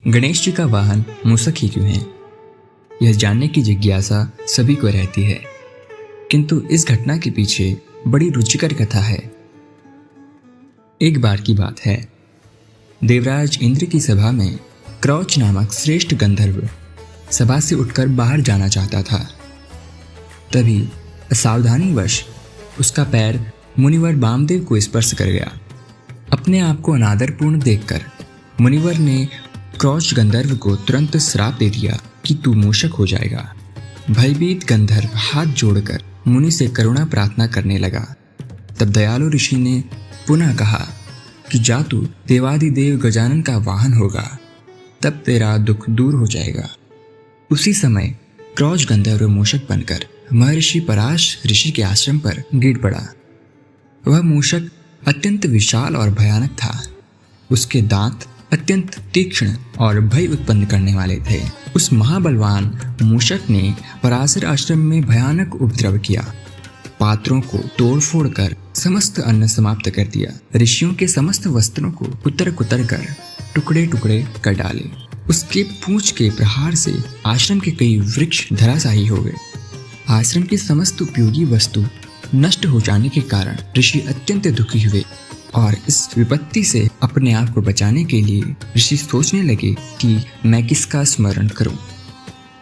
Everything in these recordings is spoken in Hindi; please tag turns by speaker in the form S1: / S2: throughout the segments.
S1: गणेश जी का वाहन मूषक ही क्यों है? यह जानने की जिज्ञासा सभी को रहती है, किंतु इस घटना के पीछे बड़ी रुचिकर कथा है। एक बार की बात है, देवराज इंद्र की सभा में क्रौच नामक श्रेष्ठ गंधर्व सभा से उठकर बाहर जाना चाहता था। तभी असावधानीवश उसका पैर मुनिवर वामदेव को स्पर्श कर गया। अपने आप को अनादरपूर्ण देखकर मुनिवर ने क्रौच गंधर्व को तुरंत श्राप दे दिया कि तू मूषक हो जाएगा। भयभीत गंधर्व हाथ जोड़कर मुनि से करुणा प्रार्थना करने लगा। तब दयालु ऋषि ने पुनः कहा कि जा तू देवादिदेव गजानन का वाहन होगा, तब तेरा दुख दूर हो जाएगा। उसी समय क्रौच गंधर्व मूषक बनकर महर्षि पराश ऋषि के आश्रम पर गिर पड़ा। वह मूषक अत्यंत विशाल और भयानक था। उसके दांत अत्यंत तीक्ष्ण और भय उत्पन्न करने वाले थे। उस महाबलवान मूषक ने पराशर आश्रम में भयानक उपद्रव किया। पात्रों को तोड़-फोड़ कर समस्त अन्न समाप्त कर दिया। ऋषियों के समस्त वस्त्रों को कुतर-कुतर कर टुकड़े-टुकड़े कर डाले। उसके पूंछ के प्रहार से आश्रम के कई वृक्ष धराशायी हो गए। आश्रम की समस्त उपयोगी वस्तु नष्ट हो जाने के कारण ऋषि अत्यंत दुखी हुए और इस विपत्ति से अपने आप को बचाने के लिए ऋषि सोचने लगे कि मैं किसका स्मरण करूं।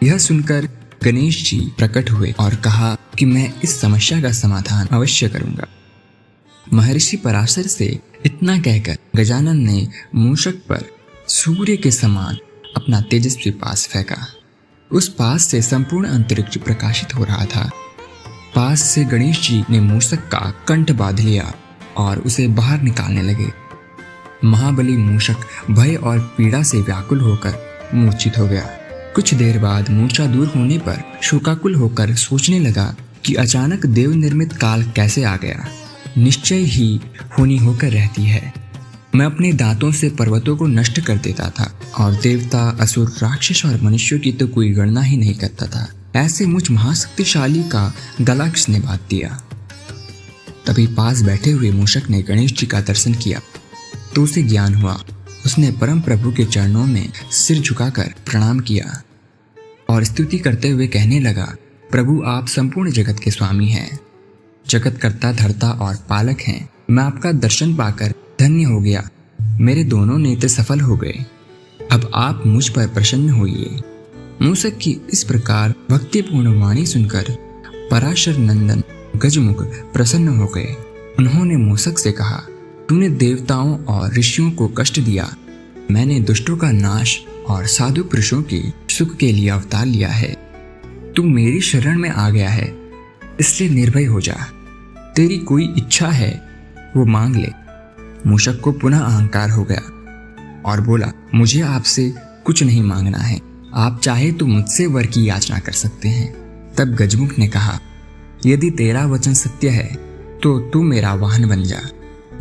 S1: यह सुनकर गणेश जी प्रकट हुए और कहा कि मैं इस समस्या का समाधान अवश्य करूंगा। महर्षि पराशर से इतना कहकर गजानन ने मूषक पर सूर्य के समान अपना तेजस्वी पास फेंका। उस पास से संपूर्ण अंतरिक्ष प्रकाशित हो रहा था। पास से गणेश जी ने मूषक का कंठ बांध लिया और उसे बाहर निकालने लगे। महाबली मूषक भय और पीड़ा से व्याकुल होकर मूर्छित हो गया। कुछ देर बाद मूर्छा दूर होने पर शोकाकुल होकर सोचने लगा कि अचानक देव निर्मित काल कैसे आ गया। निश्चय ही होनी होकर रहती है। मैं अपने दांतों से पर्वतों को नष्ट कर देता था और देवता, असुर, राक्षस और मनुष्यों की तो कोई गणना ही नहीं करता था। ऐसे मुझ महाशक्तिशाली का गला किसने बांध दिया? तभी पास बैठे हुए मूषक ने गणेश जी का दर्शन किया तो उसे ज्ञान हुआ। उसने परम प्रभु के चरणों में सिर झुकाकर प्रणाम किया और स्तुति करते हुए कहने लगा, प्रभु आप संपूर्ण जगत के स्वामी हैं, जगत कर्ता, धर्ता और पालक हैं। मैं आपका दर्शन पाकर धन्य हो गया। मेरे दोनों नेत्र सफल हो गए। अब आप मुझ पर प्रसन्न होइए। मूषक की इस प्रकार भक्तिपूर्ण वाणी सुनकर पराशर नंदन गजमुख प्रसन्न हो गए। उन्होंने मूषक से कहा, तूने देवताओं और ऋषियों को कष्ट दिया। मैंने दुष्टों का नाश और साधु पुरुषों के सुख के लिए अवतार लिया है। तू मेरी शरण में आ गया है, इसलिए निर्भय हो जा। तेरी कोई इच्छा है वो मांग ले। मूषक को पुनः अहंकार हो गया और बोला, मुझे आपसे कुछ नहीं मांगना है। आप चाहे तो मुझसे वर की याचना कर सकते हैं। तब गजमुख ने कहा, यदि तेरा वचन सत्य है तो तू मेरा वाहन बन जा।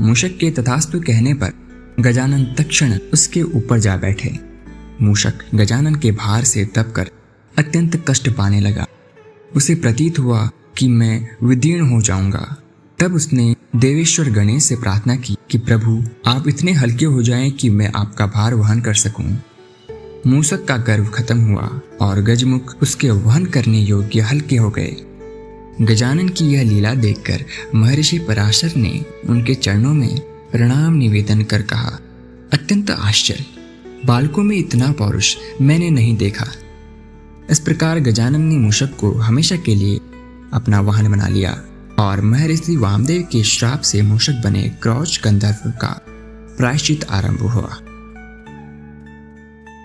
S1: मूषक के तथास्तु कहने पर गजानन तत्क्षण उसके ऊपर जा बैठे। मूषक गजानन के भार से दबकर अत्यंत कष्ट पाने लगा। उसे प्रतीत हुआ कि मैं विदीर्ण हो जाऊंगा। तब उसने देवेश्वर गणेश से प्रार्थना की कि प्रभु आप इतने हल्के हो जाएं कि मैं आपका भार वहन कर सकूं। मूषक का गर्व खत्म हुआ और गजमुख उसके वहन करने योग्य हल्के हो गए। गजानन की यह लीला देखकर महर्षि पराशर ने उनके चरणों में प्रणाम निवेदन कर कहा, अत्यंत आश्चर्य, बालकों में इतना पौरुष मैंने नहीं देखा। इस प्रकार गजानन ने मूषक को हमेशा के लिए अपना वाहन बना लिया और महर्षि वामदेव के श्राप से मूषक बने क्रौच गंधर्व का प्रायश्चित आरंभ हुआ।